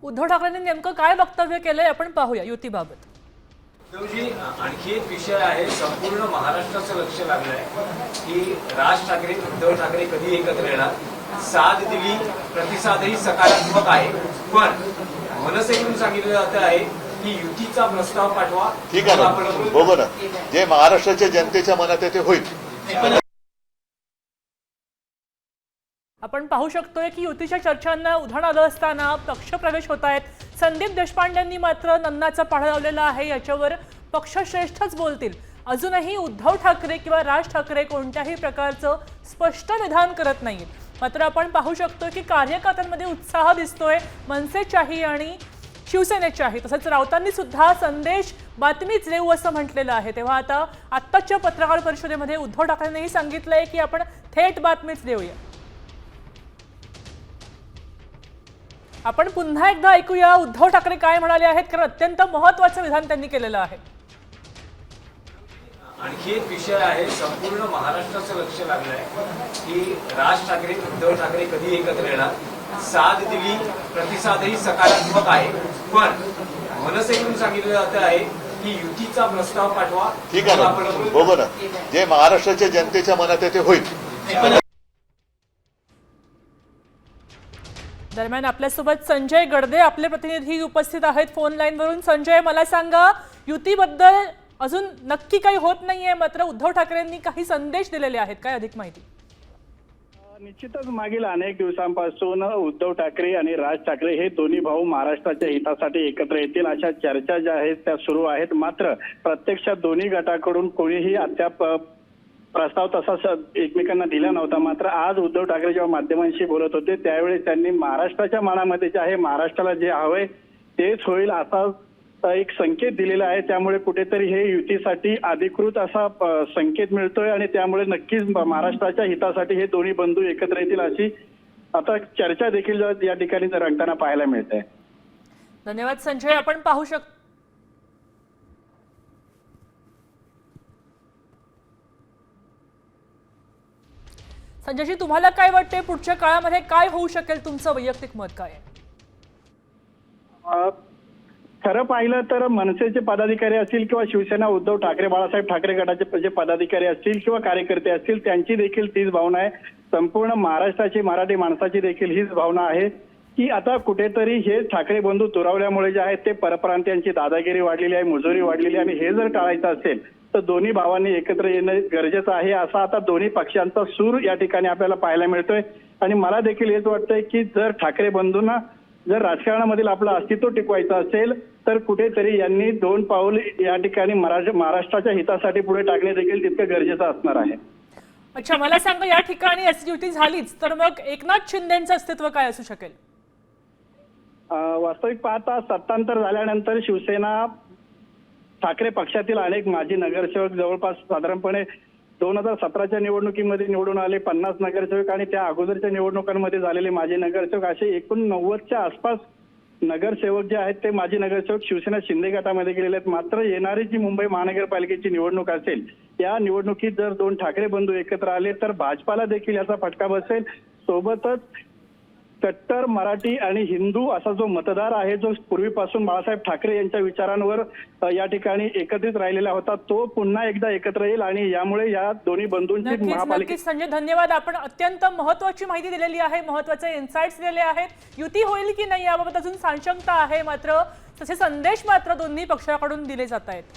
उद्धव ठाकरेंनी नेमकं काय वक्तव्य केलंय आपण पाहूया युतीबाबत। उद्धवजी, आणखी एक विषय आहे, संपूर्ण महाराष्ट्राचं लक्ष लागलंय की राज ठाकरे उद्धव ठाकरे कधी एकत्र येणार। साथ दिली, प्रतिसादही सकारात्मक आहे, पण मनसेकडून सांगितलं जात आहे की युतीचा प्रस्ताव पाठवा। ठीक आहे ना, बघू ना, जे महाराष्ट्राच्या जनतेच्या मनात आहे ते होईल। आपण पाहू शकतोय की युतीच्या चर्चांना उधाण आलं असताना पक्षप्रवेश होत आहेत। संदीप देशपांडेंनी मात्र नन्नाचा पाढा लावलेला आहे, याच्यावर पक्षश्रेष्ठच बोलतील। अजूनही उद्धव ठाकरे किंवा राज ठाकरे कोणत्याही प्रकारचं स्पष्ट विधान करत नाहीत। मात्र आपण पाहू शकतो की कार्यकर्त्यांमध्ये उत्साह दिसतोय, मनसेच्याही आणि शिवसेनेच्याही। तसंच राऊतांनी सुद्धा संदेश बातमीच देऊ असं म्हटलेलं आहे। तेव्हा आता आत्ताच्या पत्रकार परिषदेमध्ये उद्धव ठाकरेंनीही सांगितलंय की आपण थेट बातमीच देऊया। आपण पुन्हा एकदा ऐकूया उद्धव ठाकरे काय म्हणाले आहेत, कारण अत्यंत महत्त्वाचं विधान त्यांनी केलेलं आहे। आणखी एक विषय आहे, संपूर्ण महाराष्ट्राचं लक्ष लागलंय की राज ठाकरे उद्धव ठाकरे कधी एकत्र येणार। साथ दिली, प्रतिसादही सकारात्मक आहे, पण मनसेकडून सांगितलं जात आहे की युतीचा प्रस्ताव पाठवा। ठीक आहे ना, बघू ना, जे महाराष्ट्राच्या जनतेच्या मनात आहे ते होईल। दरम्यान आपल्यासोबत संजय गडदे आपले प्रतिनिधी उपस्थित आहेत फोन लाईनवरून। संजय, मला सांगा, युतीबद्दल अजून नक्की काही होत नाहीये, मात्र उद्धव ठाकरेंनी काही संदेश दिलेले आहेत, काय अधिक माहिती? निश्चितच मागील अनेक दिवसांपासून उद्धव ठाकरे आणि राज ठाकरे हे दोन्ही भाऊ महाराष्ट्राच्या हितासाठी एकत्र येतील अशा चर्चा ज्या आहेत त्या सुरू आहेत। मात्र प्रत्यक्षात दोन्ही गटाकडून कोणीही अद्याप प्रस्ताव तसा एकमेकांना दिला नव्हता। मात्र आज उद्धव ठाकरे जेव्हा माध्यमांशी बोलत होते त्यावेळी त्यांनी महाराष्ट्राच्या मनामध्ये जे आहे, महाराष्ट्राला जे हवंय तेच होईल असा एक संकेत दिलेला आहे। त्यामुळे कुठेतरी हे युतीसाठी अधिकृत असा संकेत मिळतोय आणि त्यामुळे नक्कीच महाराष्ट्राच्या हितासाठी हे दोन्ही बंधू एकत्र येतील अशी आता चर्चा देखील या ठिकाणी रंगताना पाहायला मिळते। धन्यवाद संजय। आपण पाहू शकतो संजयजी, तुम्हाला काय वाटते पुढच्या काळामध्ये काय होऊ शकेल, तुमचं वैयक्तिक मत काय आहे? खरं पाहिलं तर मनसेचे पदाधिकारी असतील किंवा शिवसेना उद्धव ठाकरे बाळासाहेब ठाकरे गटाचे जे पदाधिकारी असतील किंवा कार्यकर्ते असतील त्यांची देखील तीच भावना आहे। संपूर्ण महाराष्ट्राची मराठी माणसाची देखील हीच भावना आहे की आता कुठेतरी हे ठाकरे बंधू दुरावल्यामुळे जे आहेत ते परप्रांतीयांची दादागिरी वाढलेली आहे, मुजोरी वाढलेली आहे आणि हे जर टाळायचं असेल तर दोन्ही भावांनी एकत्र येणं गरजेचं आहे असा आता दोन्ही पक्षांचा सूर या ठिकाणी आपल्याला पाहायला मिळतोय। आणि मला देखील हेच वाटतंय की जर ठाकरे बंधूंना जर राजकारणामधील आपलं अस्तित्व टिकवायचं असेल तर कुठेतरी यांनी दोन पाऊल या ठिकाणी महाराष्ट्राच्या हितासाठी पुढे टाकणे देखील तितकं गरजेचं असणार आहे। अच्छा, मला सांगा, या ठिकाणी अशी युती झालीच तर मग एकनाथ शिंदेचं अस्तित्व काय असू शकेल? वास्तविक पाहता सत्तांतर झाल्यानंतर शिवसेना ठाकरे पक्षातील अनेक माजी नगरसेवक जवळपास साधारणपणे 2017च्या निवडणुकीमध्ये निवडून आले 50 नगरसेवक आणि त्या अगोदरच्या निवडणुकांमध्ये झालेले माजी नगरसेवक असे एकूण 90च्या आसपास नगरसेवक जे आहेत ते माजी नगरसेवक शिवसेना शिंदे गटामध्ये गेलेले आहेत। मात्र येणारी जी मुंबई महानगरपालिकेची निवडणूक असेल या निवडणुकीत जर दोन ठाकरे बंधू एकत्र आले तर भाजपाला देखील याचा फटका बसेल। सोबतच कट्टर मराठी आणि हिंदू असा जो मतदार आहे, जो पूर्वीपासून बाळासाहेब ठाकरे यांच्या विचारांवर या ठिकाणी एकत्रित राहिलेला होता, तो पुन्हा एकदा एकत्र येईल आणि यामुळे या दोन्ही बंधूंची महापालिका। संजय, धन्यवाद। आपण अत्यंत महत्त्वाची माहिती दिलेली आहे, महत्त्वाचे इन्साइट्स दिलेले आहेत। युती होईल की नाही याबाबत अजून साशंकता आहे, मात्र तसे संदेश मात्र दोन्ही पक्षाकडून दिले जात आहेत।